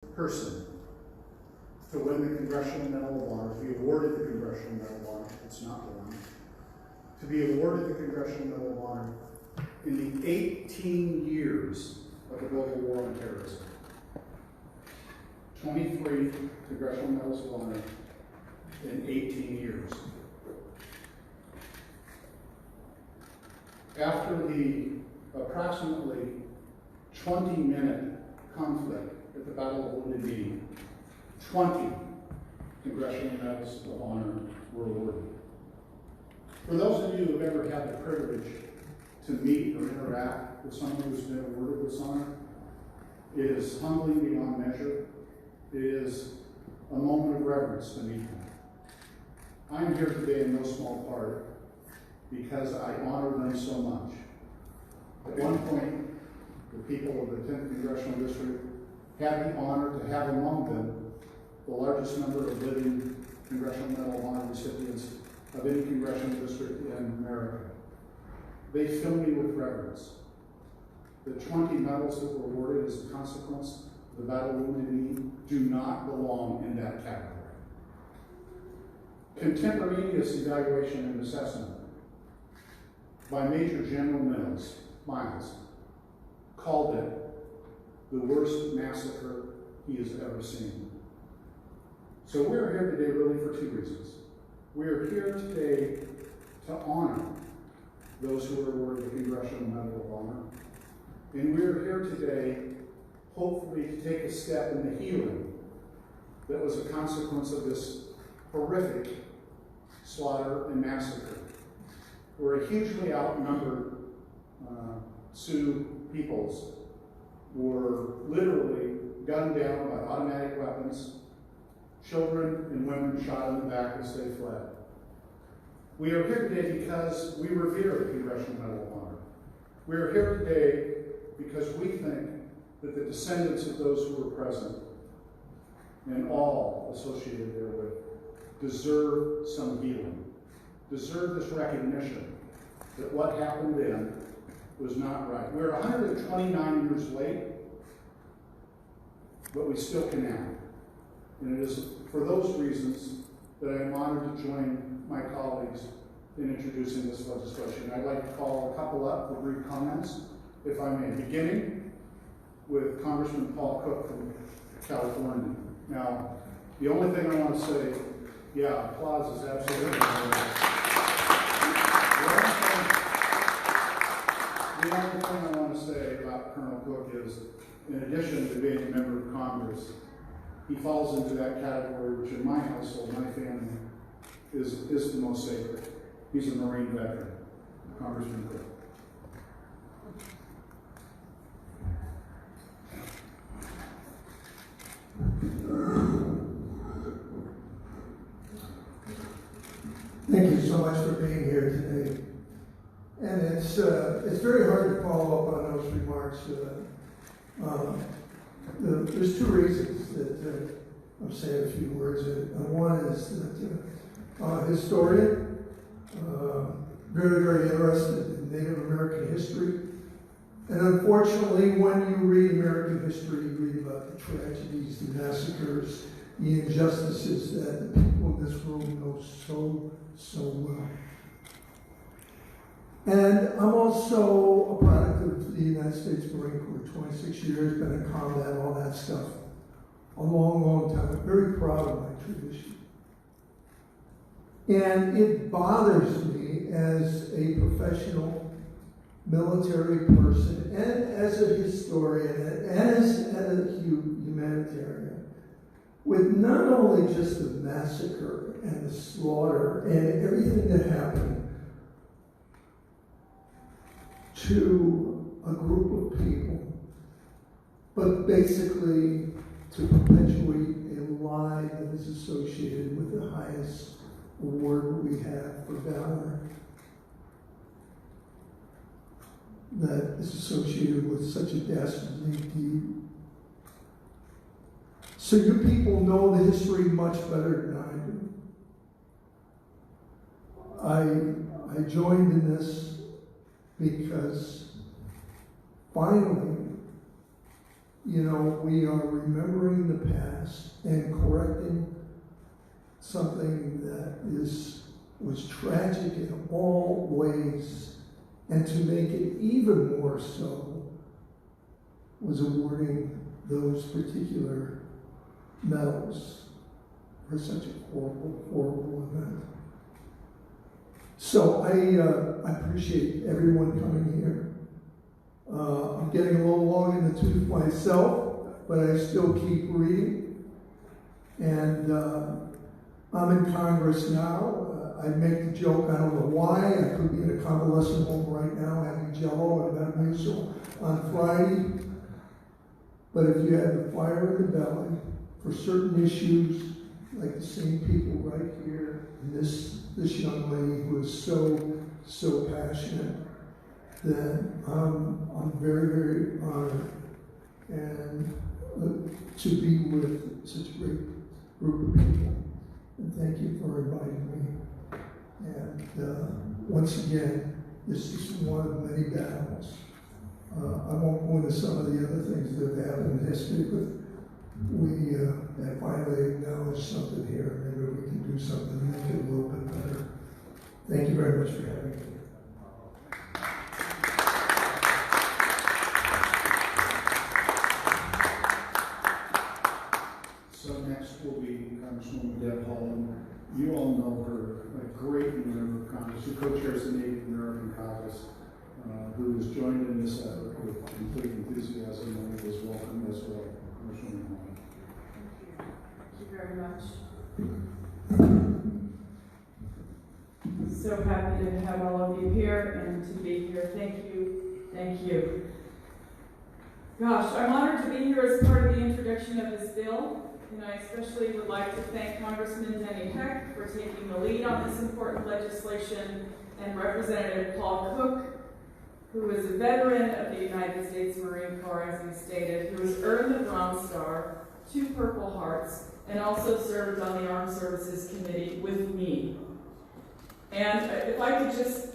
person to win the Congressional Medal of Honor, to be awarded the Congressional Medal of Honor, it's not won, to be awarded the Congressional Medal of Honor in the 18 years of the global war on terrorism. 23 Congressional Medals of Honor in 18 years. After the approximately 20-minute conflict at the Battle of Wounded Knee, 20 Congressional Medals of Honor were awarded. For those of you who have ever had the privilege to meet or interact with someone who's been awarded this honor, it is humbling beyond measure. It is a moment of reverence to meet them. I'm here today in no small part because I honor them so much. At one point, the people of the 10th Congressional District had the honor to have among them the largest number of living Congressional Medal of Honor recipients of any congressional district in America. They fill me with reverence. The 20 medals that were awarded as a consequence of the Battle of Wounded Knee do not belong in that category. Contemporaneous evaluation and assessment by Major General Miles called it the worst massacre he has ever seen. So we're here today really for two reasons. We're here today to honor those who were awarded the Congressional Medal of Honor. And we're here today, hopefully, to take a step in the healing that was a consequence of this horrific slaughter and massacre, where a hugely outnumbered Sioux peoples were literally gunned down by automatic weapons, children and women shot in the back as they fled. We are here today because we revere the Congressional Medal of Honor. We are here today because we think that the descendants of those who were present and all associated therewith deserve some healing, deserve this recognition that what happened then was not right. We're 129 years late, but we still can act. And it is for those reasons that I am honored to join my colleagues in introducing this legislation. I'd like to call a couple up for brief comments, if I may, beginning with Congressman Paul Cook from California. Now, the only thing I want to say, yeah, applause is absolutely The only thing I want to say about Colonel Cook is, in addition to being a member of Congress, he falls into that category which in my household, my family, is the most sacred. He's a Marine veteran, Congressman Cook. Thank you so much for being here today. And it's very hard to follow up on those remarks. There's two reasons that I'm saying a few words. One is that I'm a historian, very, very interested in Native American history. And unfortunately, when you read American history, you read about the tragedies, the massacres, the injustices that the people in this room know so well. And I'm also a product of the United States Marine Corps, 26 years, been in combat, all that stuff. A long, long time. I'm very proud of my tradition. And it bothers me as a professional military person and as a historian and as a humanitarian, with not only just the massacre and the slaughter and everything that happened to a group of people, but basically to perpetuate a lie that is associated with the highest award we have for valor, that is associated with such a dastardly deed. So you people know the history much better than I do. I joined in this because finally you know, we are remembering the past and correcting something that was tragic in all ways, and to make it even more so was awarding those particular medals for such a horrible, horrible event. So I appreciate everyone coming here. I'm getting a little long in the tooth myself, but I still keep reading. And I'm in Congress now. I make the joke, I don't know why. I could be in a convalescent home right now having Jell-O and Metal on Friday. But if you have the fire in the belly for certain issues, like the same people right here, and this young lady who is so passionate, then I'm very, very honored and to be with such a great group of people. And thank you for inviting me. And once again, this is one of many battles. I won't go into some of the other things that have happened in history, but we have finally acknowledged something here. Maybe we can do something to make it a little bit better. Thank you very much for having me. So next will be Congresswoman Deb Haaland. You all know her, a great member of Congress, who co-chairs the Native American Caucus, who has joined in this effort with complete enthusiasm, and is welcome as well. Congresswoman Haaland. Thank you very much. So happy to have all of you here and to be here. Thank you. Thank you. Gosh, I'm honored to be here as part of the introduction of this bill, and I especially would like to thank Congressman Denny Heck for taking the lead on this important legislation, and Representative Paul Cook, who is a veteran of the United States Marine Corps, as he stated, who has earned the Bronze Star, 2 Purple Hearts, and also served on the Armed Services Committee with me. And if I could just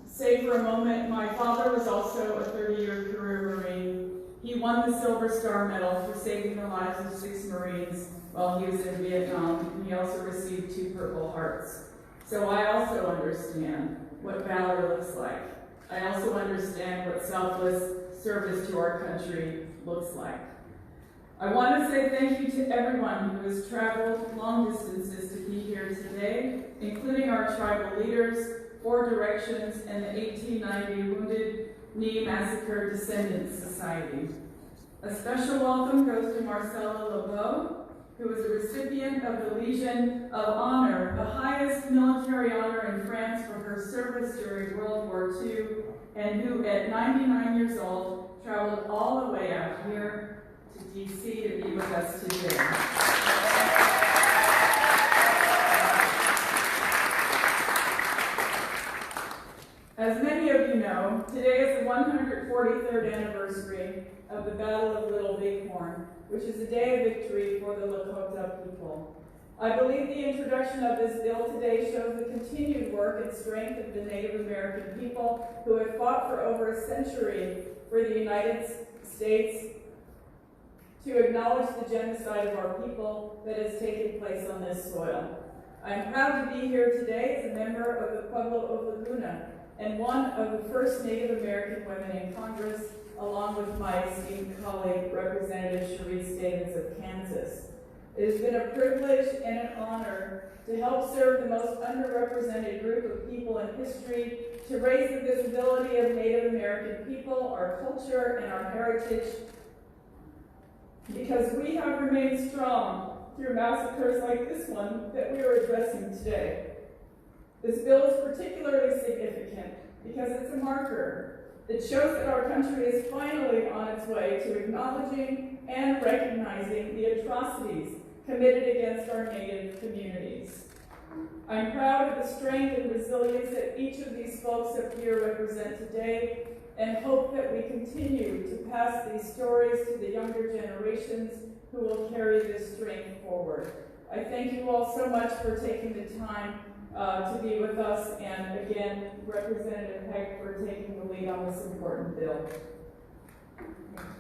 say for a moment, my father was also a 30-year career Marine. He won the Silver Star Medal for saving the lives of 6 Marines while he was in Vietnam, and he also received 2 Purple Hearts. So I also understand what valor looks like. I also understand what selfless service to our country looks like. I want to say thank you to everyone who has traveled long distances to be here today, including our tribal leaders, 4 Directions, and the 1890 Wounded Knee Massacre Descendant Society. A special welcome goes to Marcella Lebeau, who is a recipient of the Legion of Honor, the highest military honor in France for her service during World War II, and who at 99 years old traveled all the way out here to DC to be with us today. As many of you know, today is the 143rd anniversary of the Battle of Little Bighorn, which is a day of victory for the Lakota people. I believe the introduction of this bill today shows the continued work and strength of the Native American people who have fought for over a century for the United States to acknowledge the genocide of our people that has taken place on this soil. I'm proud to be here today as a member of the Pueblo of Laguna and one of the first Native American women in Congress, along with my esteemed colleague, Representative Sharice Davids of Kansas. It has been a privilege and an honor to help serve the most underrepresented group of people in history, to raise the visibility of Native American people, our culture, and our heritage, because we have remained strong through massacres like this one that we are addressing today. This bill is particularly significant because it's a marker. It shows that our country is finally on its way to acknowledging and recognizing the atrocities committed against our Native communities. I'm proud of the strength and resilience that each of these folks up here represent today, and hope that we continue to pass these stories to the younger generations who will carry this strength forward. I thank you all so much for taking the time to be with us, and again, Representative Heck for taking the lead on this important bill.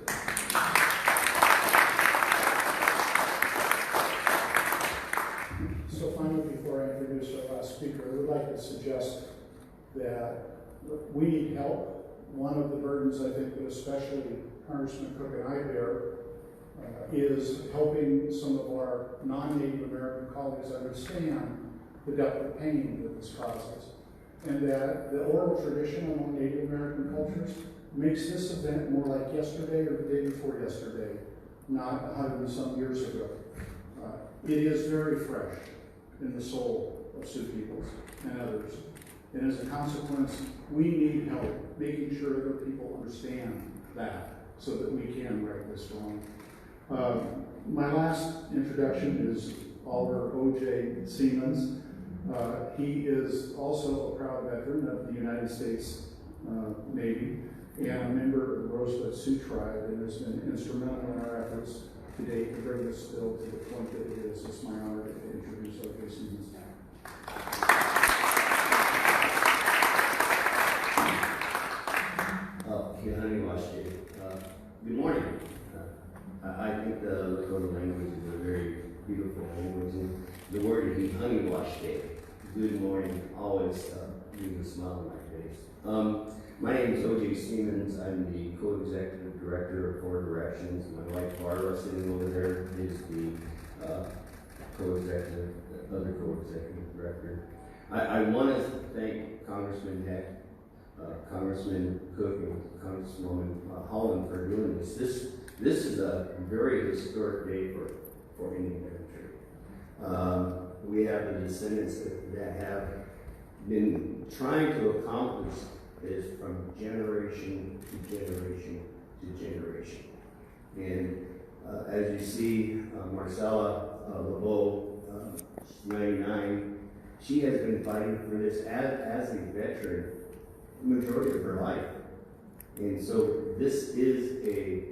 Thank you. to suggest that we need help. One of the burdens I think that especially Congressman Cook and I bear is helping some of our non-Native American colleagues understand the depth of pain that this causes. And that the oral tradition among Native American cultures makes this event more like yesterday or the day before yesterday, not 100 and some years ago. It is very fresh in the soul of Sioux peoples and others. And as a consequence, we need help making sure that people understand that so that we can right this wrong. My last introduction is Oliver O.J. Siemens. He is also a proud veteran of the United States Navy and a member of the Rosebud Sioux Tribe, and has been instrumental in our efforts to date to bring this bill to the point that it is. It's my honor to introduce O.J. Siemens now. Good morning. I think the Lakota language is a very beautiful language, and the word is honey wash day. Good morning always leaves a smile on my face. My name is O.J. Siemens. I'm the co-executive director of Forward Directions. My wife Barbara, sitting over there, is the other co-executive director. I want to thank Congressman Heck, Congressman Cook, and Congresswoman Holland for doing this. This is a very historic day for Indian country. We have the descendants that have been trying to accomplish this from generation to generation to generation. And as you see, Marcella LeBeau, 99, she has been fighting for this as a veteran the majority of her life. And so this is a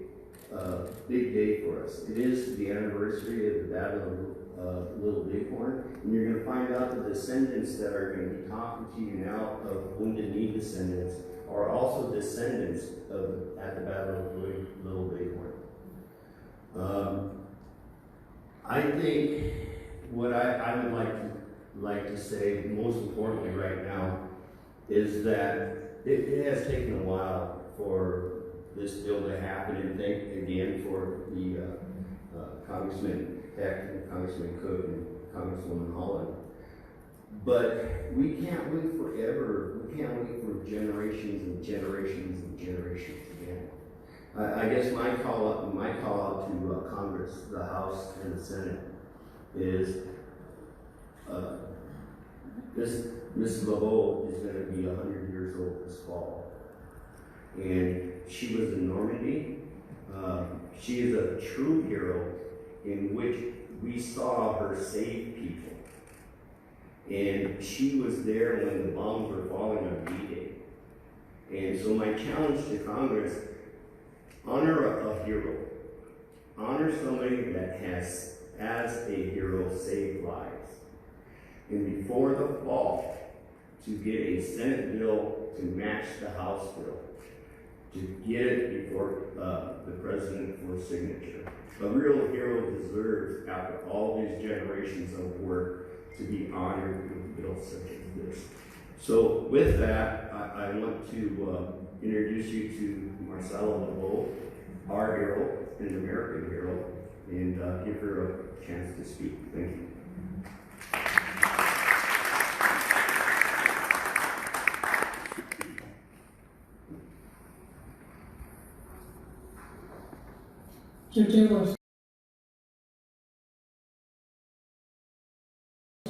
big day for us. It is the anniversary of the Battle of Little Bighorn, and you're going to find out the descendants that are going to be talking to you now of Wounded Knee descendants are also descendants at the Battle of Little Bighorn. I think what I would like to say most importantly right now is that it has taken a while for this bill to happen, and thank again for the Congressman Heck, and Congressman Cook, and Congresswoman Holland. But we can't wait forever. We can't wait for generations and generations and generations again. I guess my call out to Congress, the House, and the Senate is Mrs. LeBeau is going to be 100 years old this fall. And she was in Normandy. She is a true hero in which we saw her save people. And she was there when the bombs were falling on D-Day. And so my challenge to Congress, honor a hero. Honor somebody that has, as a hero, saved lives. And before the fall, to get a Senate bill to match the House bill, to get it before the President for signature. A real hero deserves, after all these generations of work, to be honored with bills such as this. So with that, I want to introduce you to Marcella LeBeau, our hero, an American hero, and give her a chance to speak. Thank you.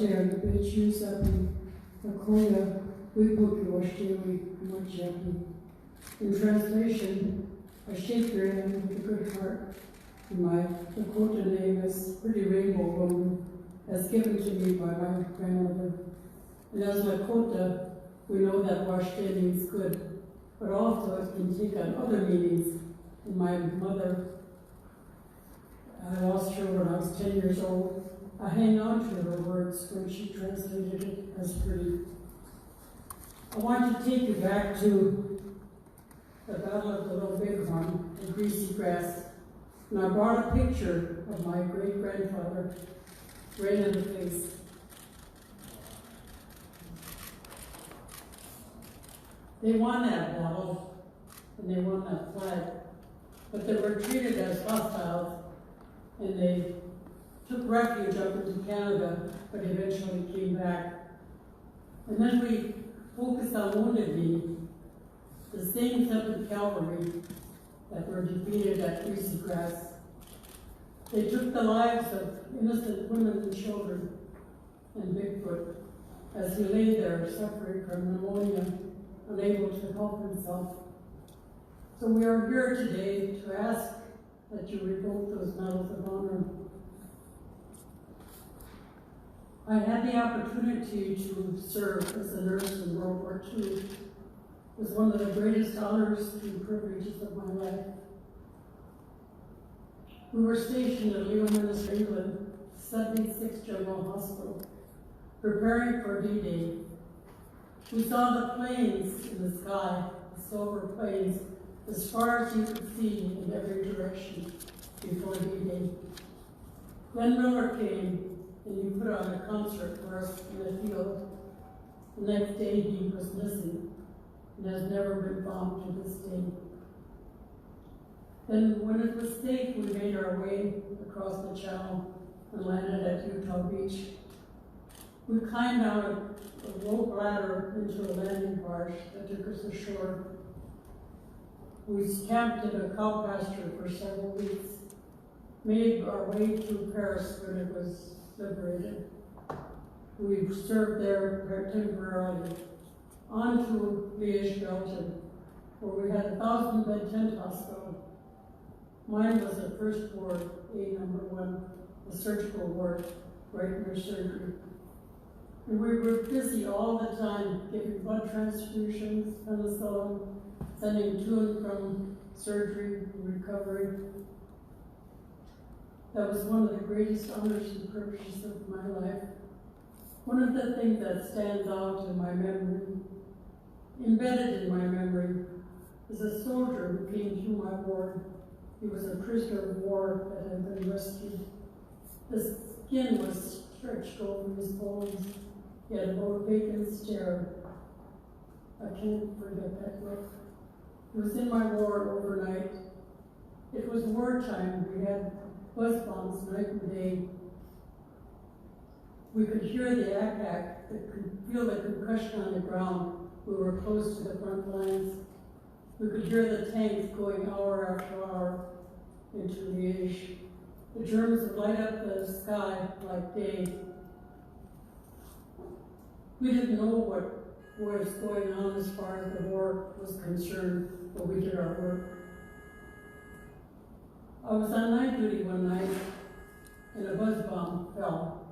The beaches up in Laconia, we book Washington, in translation, a sheep ran with a good heart. My Lakota name is Pretty Rainbow Woman, as given to me by my grandmother. And as Lakota, we know that Washington means good, but also it can take on other meanings. And my mother, I lost her when I was 10 years old. I hang on to her words when she translated it as pretty. I want to take you back to the Battle of the Little Bighorn in Greasy Grass. And I brought a picture of my great-grandfather, red in the face. They won that battle, and they won that flag, but they were treated as hostiles, and they took refuge up into Canada, but eventually came back. And then we focused on Wounded Knee, the same 7th Cavalry that were defeated at Greasy Grass. They took the lives of innocent women and children and Bigfoot as he lay there suffering from pneumonia, unable to help himself. So we are here today to ask that you revoke those medals of honor. I had the opportunity to serve as a nurse in World War II. It was one of the greatest honors and privileges of my life. We were stationed at Leominster, England, 76th General Hospital, preparing for D-Day. We saw the planes in the sky, the silver planes, as far as you could see in every direction before D-Day. Glenn Miller came and he put on a concert for us in the field. The next day he was missing and has never been found to this day. Then when it was safe, we made our way across the channel and landed at Utah Beach. We climbed down a rope ladder into a landing barge that took us ashore. We camped in a cow pasture for several weeks, made our way to Paris when it was liberated. We served there temporarily, on to Liège, Belgium, where we had a 1,000-bed tent hospital. Mine was the first ward, A1, the surgical ward, right near surgery. And we were busy all the time, giving blood transfusions, penicillin, sending to and from surgery and recovery. That was one of the greatest honors and privileges of my life. One of the things that stands out in my memory, embedded in my memory, is a soldier who came through my ward. He was a prisoner of war that had been rescued. His skin was stretched over his bones. He had a vacant stare. I can't forget that look. He was in my ward overnight. It was wartime. We had buzz bombs night and day. We could hear the ack-ack, could feel the concussion on the ground. We were close to the front lines. We could hear the tanks going hour after hour into Liège. The Germans would light up the sky like day. We didn't know what was going on as far as the war was concerned, but we did our work. I was on night duty one night, and a buzz bomb fell.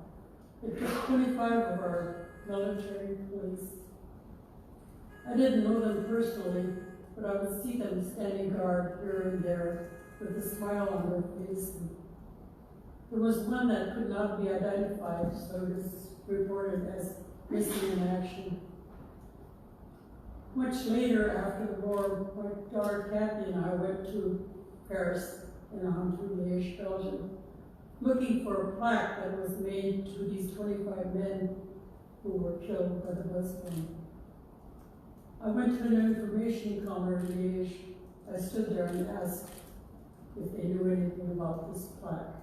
It took 25 of our military police. I didn't know them personally, but I would see them standing guard here and there with a smile on their face. There was one that could not be identified, so it was reported as missing in action. Much later, after the war, my daughter Kathy and I went to Paris and on to Liège, Belgium, looking for a plaque that was made to these 25 men who were killed by the buzz bomb. I went to an information counter in Liège. I stood there and asked if they knew anything about this plaque.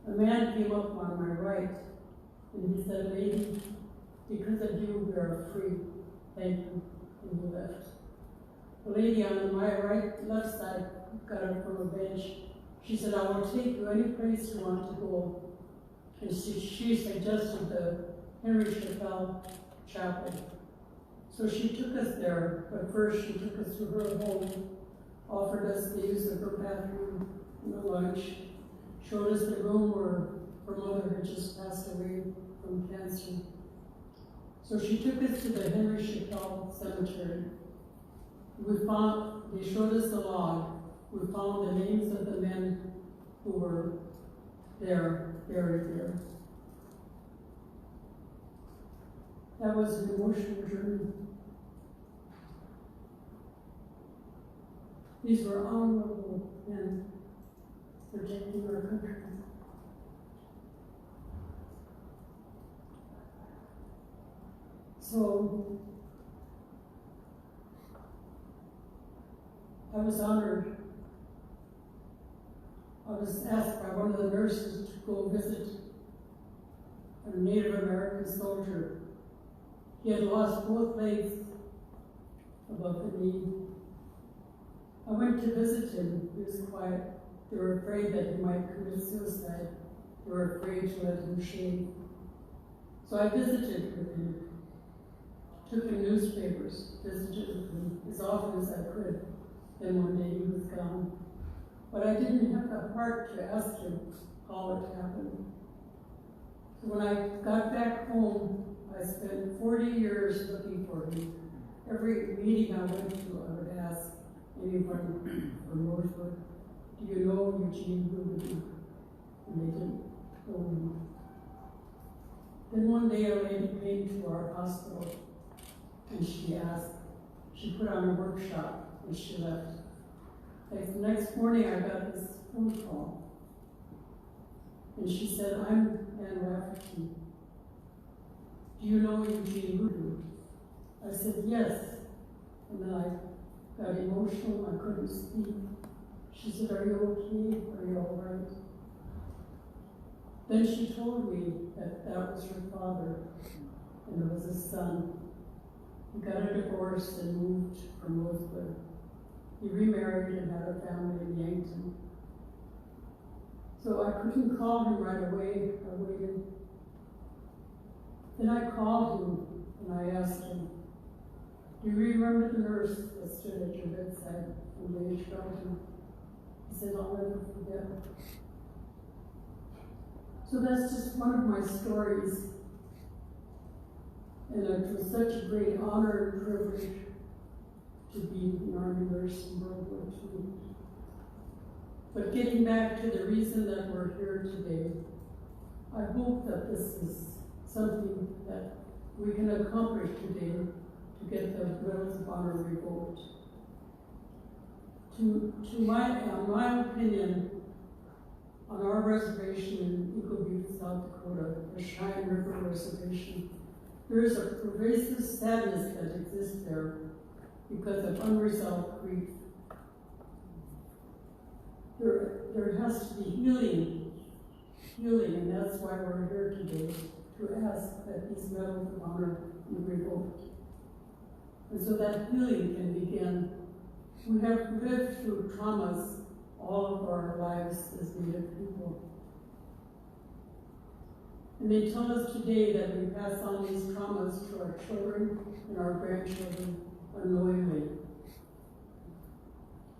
A man came up on my right, and he said, "Lady, because of you, we are free. Thank you." And he left. The lady on my left side got up from a bench. She said, "I will take you any place you want to go." And she suggested the Henry Chapelle Chapel. So she took us there, but first she took us to her home, offered us the use of her bathroom and the lunch, showed us the room where her mother had just passed away from cancer. So she took us to the Henry Chapelle Cemetery. They showed us the log. We found the names of the men who were there, buried there. That was an emotional journey. These were honorable men protecting our country. So, I was honored. I was asked by one of the nurses to go visit a Native American soldier. He had lost both legs above the knee. I went to visit him. He was quiet. They were afraid that he might commit suicide. They were afraid to let him shave. So I visited with him, took him newspapers, visited with him as often as I could. Then one day he was gone. But I didn't have the heart to ask him how it happened. So when I got back home, I spent 40 years looking for him. Every meeting I went to, I would ask anyone from Northwood, do you know Eugene Ruby? And they didn't know me. Then one day a lady came to our hospital and she put on a workshop and she left. Like the next morning I got this phone call and she said, I'm Ann Rafferty. Do you know Eugene Ruby? I said, yes. And then I got emotional, I couldn't speak. She said, are you okay? Are you all right? Then she told me that that was her father, and it was his son. He got a divorce and moved from Rosewood. He remarried and had a family in Yankton. So I couldn't call him right away, I waited. Then I called him and I asked him, do you remember the nurse that stood at your bedside when they shot him? He said, I'll never forget. So that's just one of my stories. And it was such a great honor and privilege to be an Army nurse in World War II. But getting back to the reason that we're here today, I hope that this is something that we can accomplish today to get the Medals of Honor revoked. In my opinion, on our reservation in Eagle Butte, South Dakota, the Cheyenne River Reservation, there is a pervasive sadness that exists there because of unresolved grief. There has to be healing, and that's why we're here today, to ask that these Medals of Honor be revoked. And so that healing can begin. We have lived through traumas all of our lives as Native people. And they tell us today that we pass on these traumas to our children and our grandchildren unknowingly.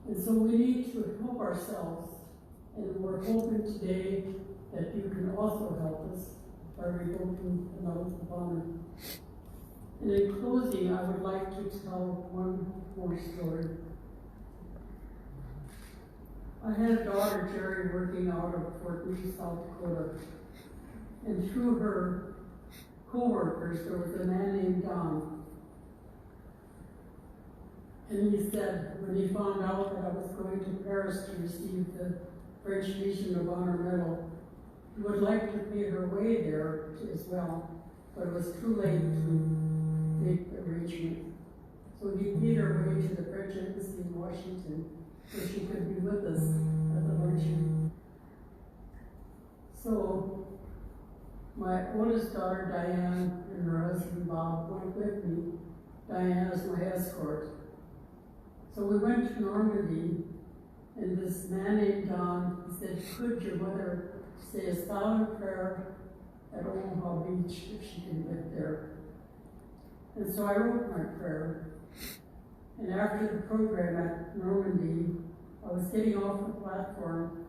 And so we need to help ourselves. And we're hoping today that you can also help us by revoking the Medals of Honor. And in closing, I would like to tell one more story. I had a daughter, Jerry, working out of Fort Lee, South Dakota. And through her co-workers, there was a man named Don. And he said, when he found out that I was going to Paris to receive the French Legion of Honor medal, he would like to pay her way there as well, but it was too late to make the arrangement. So he paid her way to the French Embassy in Washington so she could be with us at the luncheon. So my oldest daughter, Diane, and her husband, Bob, went with me. Diane is my escort. So we went to Normandy, and this man named Don, he said, could your mother say a silent prayer at Omaha Beach if she can get there? And so I wrote my prayer. And after the program at Normandy, I was getting off the platform,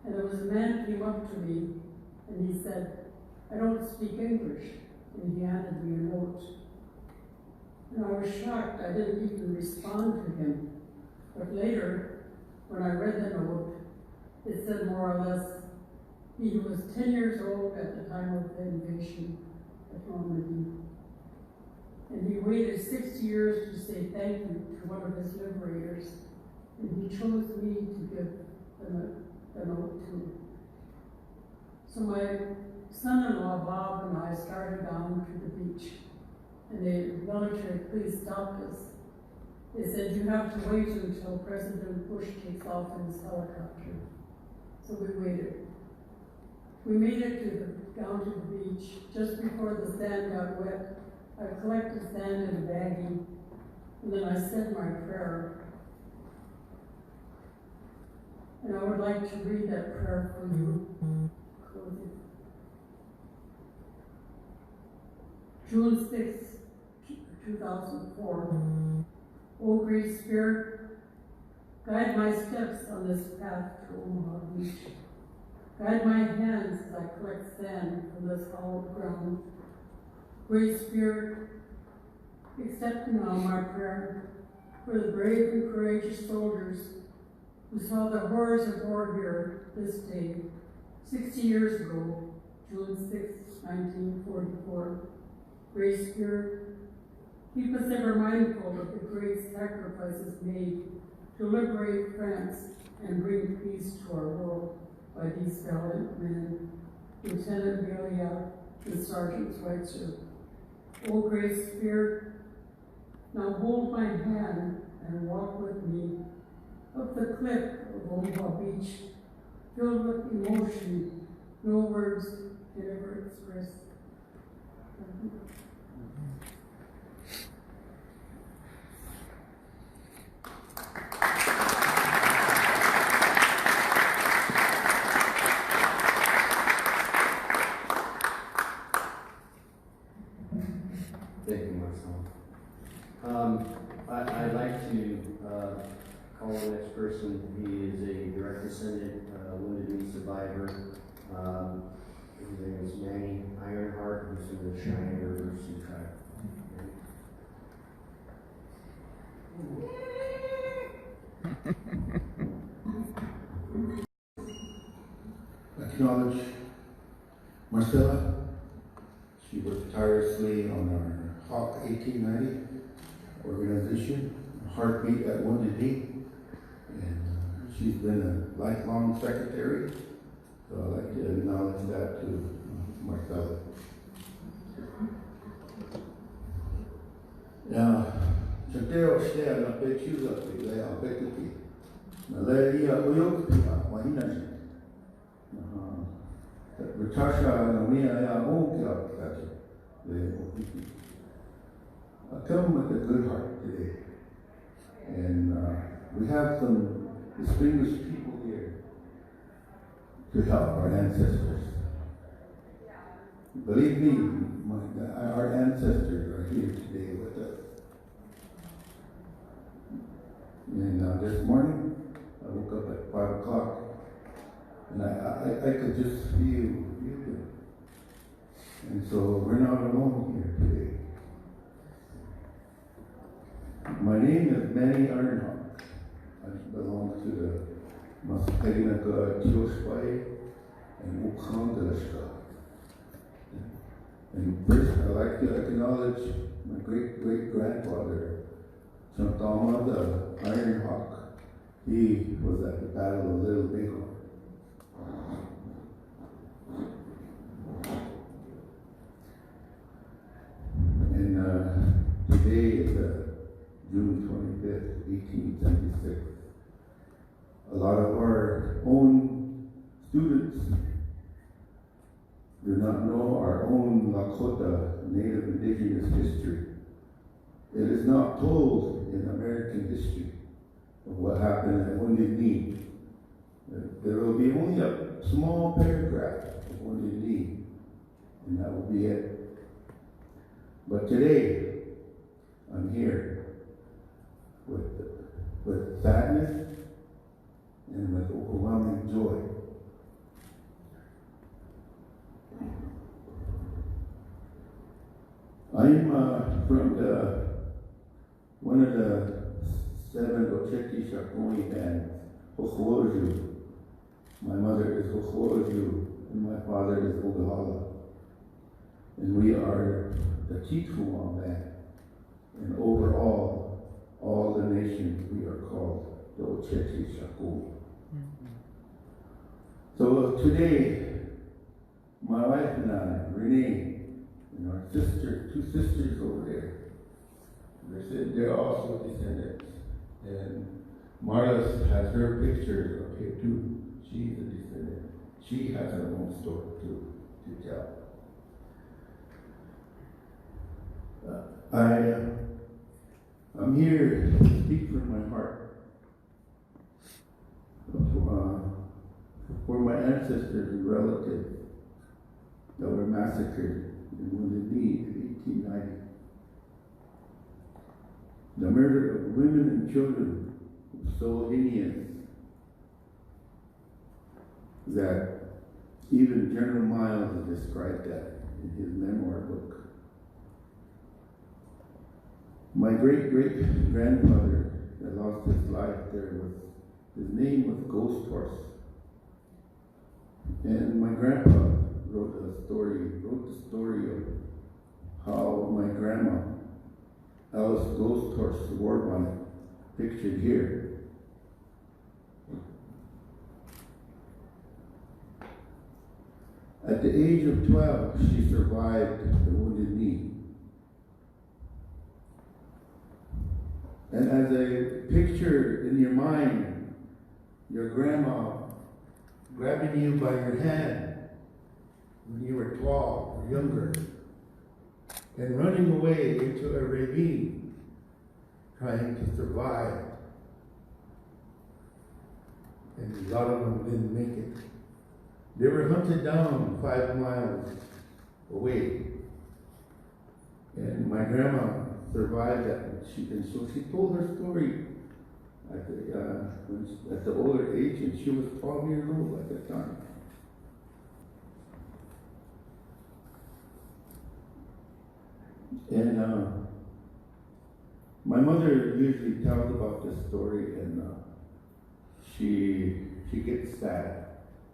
and there was a man who came up to me, and he said, I don't speak English, and he handed me a note. And I was shocked, I didn't even respond to him. But later, when I read the note, it said more or less, he was 10 years old at the time of the invasion at Normandy. And he waited 6 years to say thank you to one of his liberators, and he chose me to give the note to. So my son-in-law, Bob, and I started down to the beach, and the military police stopped us. They said, you have to wait until President Bush takes off in his helicopter. So we waited. We made it down to the beach. Just before the sand got wet, I collected sand in a baggie, and then I said my prayer. And I would like to read that prayer for you. June 6, 2004. O Great Spirit, guide my steps on this path to Omaha Beach. Guide my hands as I collect sand from this hollow ground. Great Spirit, accept now my prayer for the brave and courageous soldiers who saw the horrors of war here this day, 60 years ago, June 6, 1944. Great Spirit, keep us ever mindful of the great sacrifices made to liberate France and bring peace to our world by these valiant men, Lieutenant Belia and Sergeant Schweitzer. O Great Spirit, now hold my hand and walk with me up the cliff of Omaha Beach, filled with emotion no words can ever express. Thank you, Marcel. I'd like to call the next person. He is a direct descendant, Wounded Knee survivor. His name is Manny Ironheart, who's in the Cheyenne River Sioux tribe. Acknowledge Marcella. She worked tirelessly on our Hawk 1890 organization, Heartbeat at Wounded Knee, and she's been a lifelong secretary. So I'd like to acknowledge that to Marcella. Now, Chanteo Shea na Pechuza, Lea Betuki, Nalea Uyokpia, Wahinaji. Ratasha Namia Oka, I come with a good heart today, and we have some distinguished people here to help our ancestors. Believe me, our ancestors are here today with us. And this morning, I woke up at 5 o'clock, and I could just feel it. And so we're not alone here today. My name is Manny Ironheart. I belong to the Maspeginaga Tioshpai and Wukangalashka. And first, I'd like to acknowledge my great-great-grandfather, Chantama the Iron Hawk. He was at the Battle of Little Bighorn. And today is June 25th, 1876. A lot of our own students do not know our own Lakota Native Indigenous history. It is not told in American history of what happened at Wounded Knee. There will be only a small paragraph of Wounded Knee, and that will be it. But today, I'm here with sadness and with overwhelming joy. I'm from one of the 7 Ocheti Shakoni bands, Hochwoju. My mother is Hochwoju, and my father is Ogahala. And we are the Chichuan band. And overall, all the nations, we are called the Ocheti Shakoni. So today, my wife and I, Renee, and our sister, 2 sisters over there, they're also descendants. And Marla's has her pictures up here too. She's a descendant. She has her own story too to tell. I'm here to speak from my heart for my ancestors and relatives that were massacred in Wounded Knee in 1890. The murder of women and children was so heinous that even General Miles described that in his memoir book. My great-great-grandfather that lost his life there his name was Ghost Horse. And my grandpa wrote the story of how my grandma, Alice Ghost Horse wore bonnet, pictured here. At the age of 12, she survived the Wounded Knee. And as a picture in your mind, your grandma grabbing you by your hand when you were 12 or younger, and running away into a ravine, trying to survive. And a lot of them didn't make it. They were hunted down 5 miles away. And my grandma survived that, and so she told her story at the older age, and she was 12 years old at that time. And my mother usually tells about this story, and she gets sad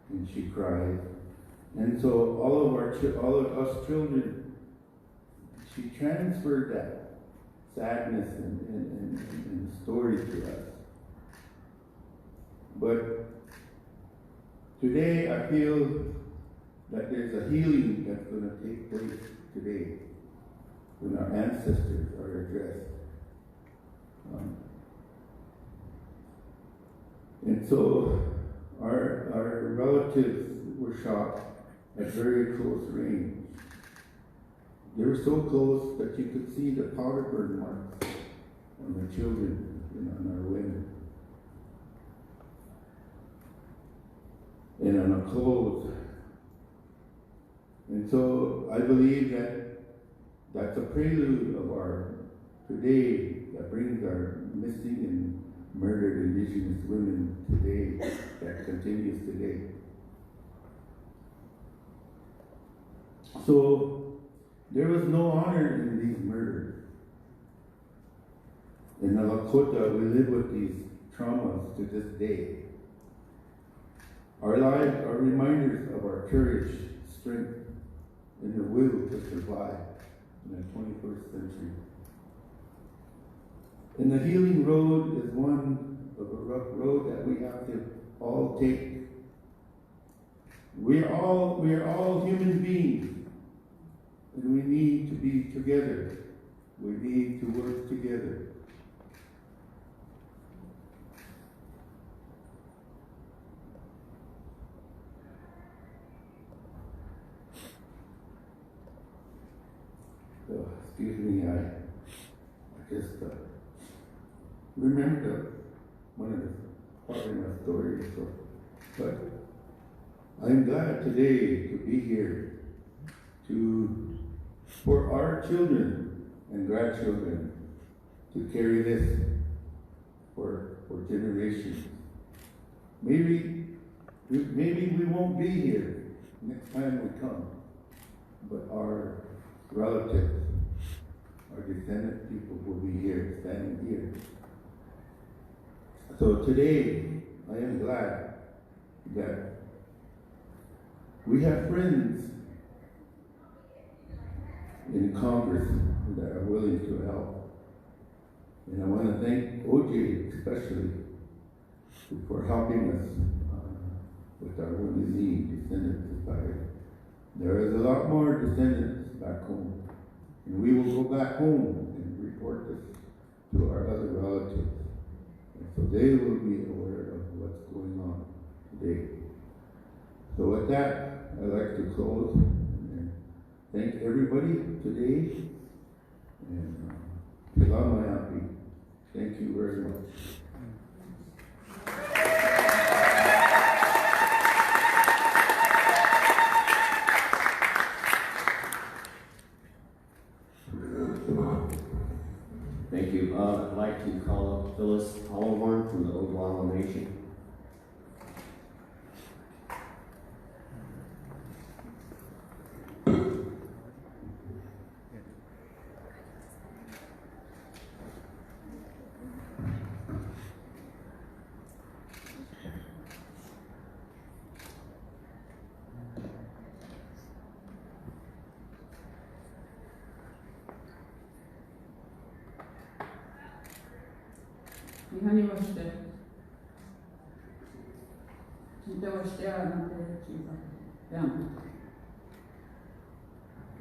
and she cries, and so all of us children, she transferred that sadness and story to us. But today I feel that there's a healing that's going to take place today when our ancestors are addressed. And so our relatives were shot at very close range. They were so close that you could see the powder burn marks on the children and on our women. And on our clothes. And so I believe that that's a prelude of our today that brings our missing and murdered Indigenous women today, that continues today. So there was no honor in these murders. In the Lakota, we live with these traumas to this day. Our lives are reminders of our courage, strength, and the will to survive in the 21st century. And the healing road is one of a rough road that we have to all take. We are all human beings, and we need to be together. We need to work together. Excuse me, I just remembered one of the part of my story. But I'm glad today to be here for our children and grandchildren to carry this for generations. Maybe we won't be here next time we come, but our relatives, our descendant people will be here, standing here. So today, I am glad that we have friends in Congress that are willing to help. And I want to thank OJ especially for helping us with our Women's Knee Descendant Society. There is a lot more descendants back home. And we will go back home and report this to our other relatives. And so they will be aware of what's going on today. So with that, I'd like to close and thank everybody today. And Pilamayampi, thank you very much. Thank you. I'd like to call up Phyllis Hollowhorn from the Oglala Nation.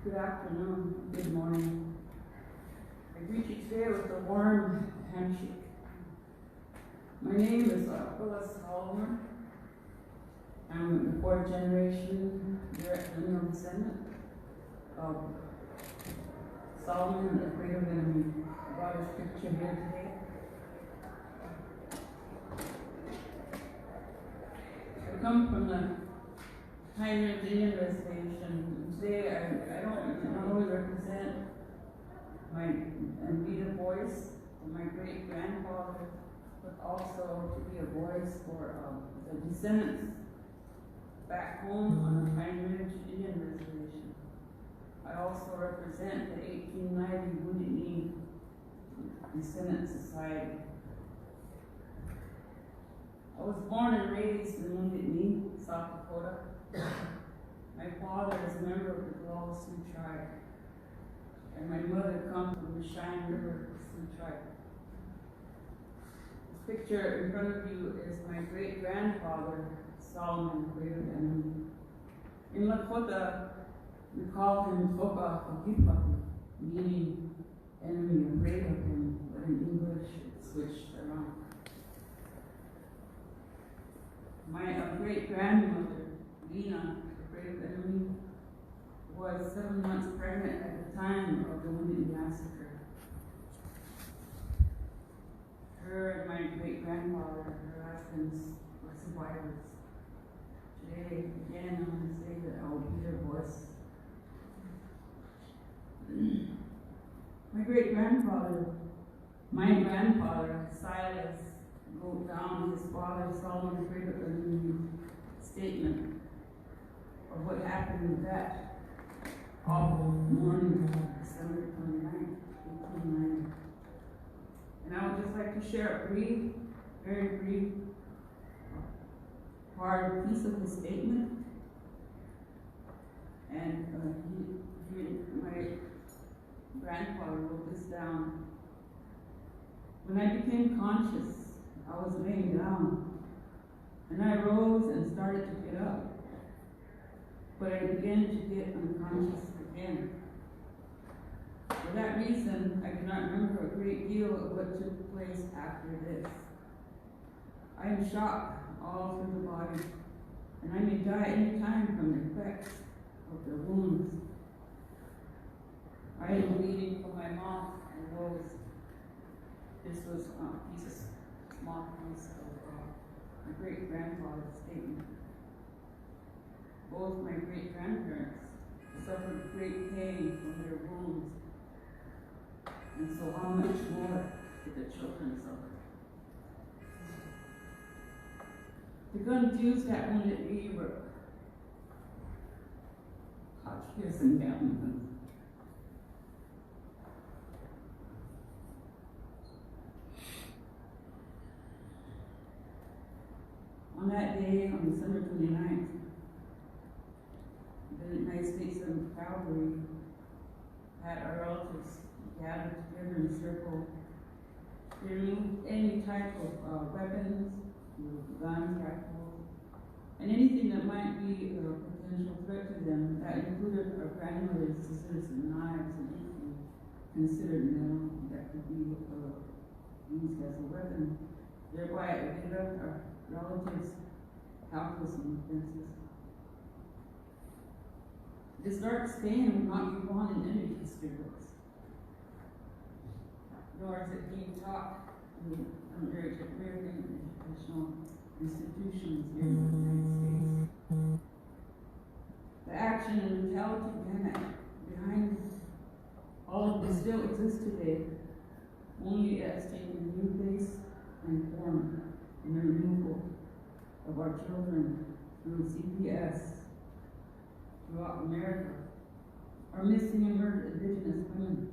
Good afternoon, good morning. I greet you today with a warm handshake. My name is Phyllis Hollowhorn. I'm the fourth generation direct lineal descendant of Solomon, the great enemy. I brought his picture here today. I come from the Pioneer Indian Reservation. Today I don't not only represent my and be the voice of my great grandfather, but also to be a voice for the descendants back home on the Pioneer Indian Reservation. I also represent the 1890 Wounded Knee Descendant Society. I was born and raised in Wounded Knee, South Dakota. My father is a member of the Global Sioux tribe, and my mother comes from the Cheyenne River Sioux tribe. This picture in front of you is my great-grandfather, Solomon, great enemy. In Lakota, we call him Toka Hokipa, meaning enemy, afraid of him, but in English it's switched around. My great-grandmother, Lena, the great enemy, was 7 months pregnant at the time of the Wounded Knee Massacre. Her and my great-grandfather, her husbands, were survivors. Today, again, I'm going to say that I will be their voice. My great-grandfather, my grandfather, Silas, wrote down his father Solomon's great statement of what happened with that awful morning of December 29th, 1890. And I would just like to share a brief, very brief piece of the statement. And my grandfather wrote this down. When I became conscious, I was laying down, and I rose and started to get up, but I began to get unconscious again. For that reason, I cannot remember a great deal of what took place after this. I am shocked all through the body, and I may die any time from the effects of the wounds. I am bleeding from my mouth and nose. This was a piece of small piece of my great-grandfather's statement. Both my great-grandparents suffered great pain from their wounds, and so how much more did the children suffer? The guns used at Wounded Knee were Hotchkiss Gatling guns. On that day, on December 29th, the United States Cavalry had our relatives gathered together in a circle. They removed any type of weapons, guns, rifles, and anything that might be a potential threat to them. That included our grandmother's scissors and knives and anything considered metal that could be used as a weapon, thereby it left our relatives helpless and defenseless. This dark stain will not be gone in any history books, nor is it being taught in American educational institutions here in the United States. The action and mentality behind all of this still exists today, only it has taken a new face and form in the removal of our children through CPS throughout America, our missing and murdered Indigenous women,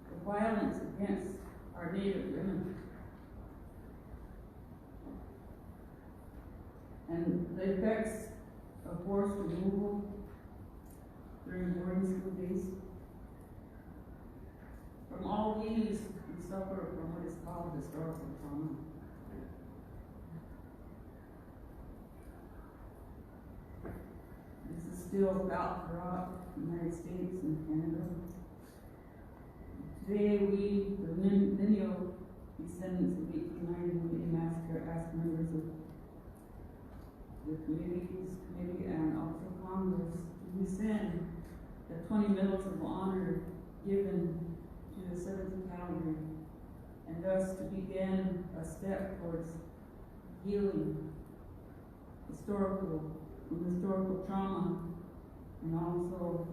the violence against our Native women, and the effects of forced removal during boarding school days. From all these, we suffer from what is called historical trauma. This is still felt throughout the United States and Canada. Today, we, the lineal descendants of the 1890 massacre, ask members of the committee and also Congress to rescind the 20 medals of honor given to the 7th Cavalry, and thus to begin a step towards healing historical trauma, and also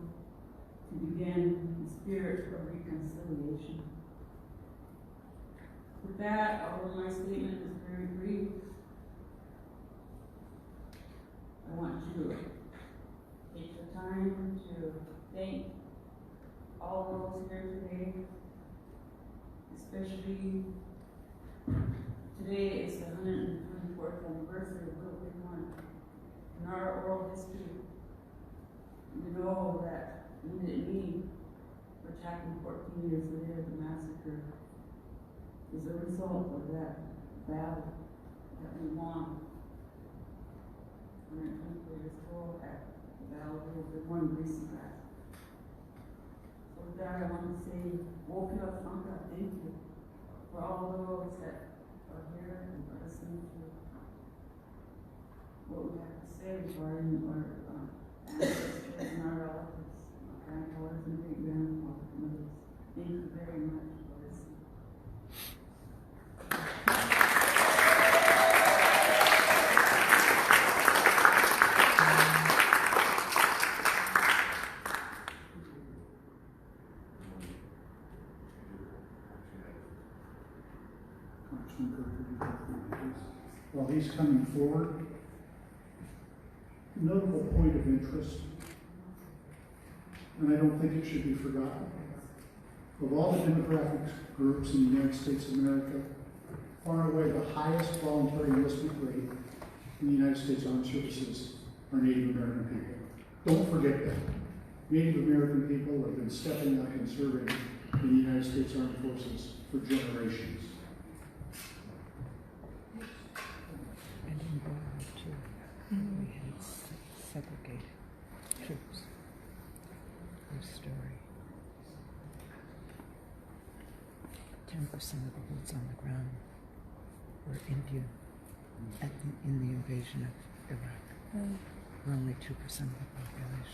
to begin the spirit of reconciliation. With that, although my statement is very brief, I want to take the time to thank all those here today, especially today is the 124th anniversary of what we want. In our oral history, we know that Wounded Knee, which happened 14 years later, the massacre, is a result of that battle that we won. 124 years ago at the battle of the one recent battle. So with that, I want to say, Wokila Sanka, thank you for all those that are here and for listening to what we have to say regarding our ancestors and our relatives, our grandfathers and great-grandfathers. Thank you very much for listening. While he's coming forward, notable point of interest, and I don't think it should be forgotten. Of all the demographic groups in the United States of America, far and away the highest voluntary enlistment rate in the United States Armed Services are Native American people. Don't forget that. Native American people have been stepping up and serving in the United States Armed Forces for generations. We had segregated troops. Their story. 10% of the boots on the ground were Indian in the invasion of Iraq. We're only 2% of the population.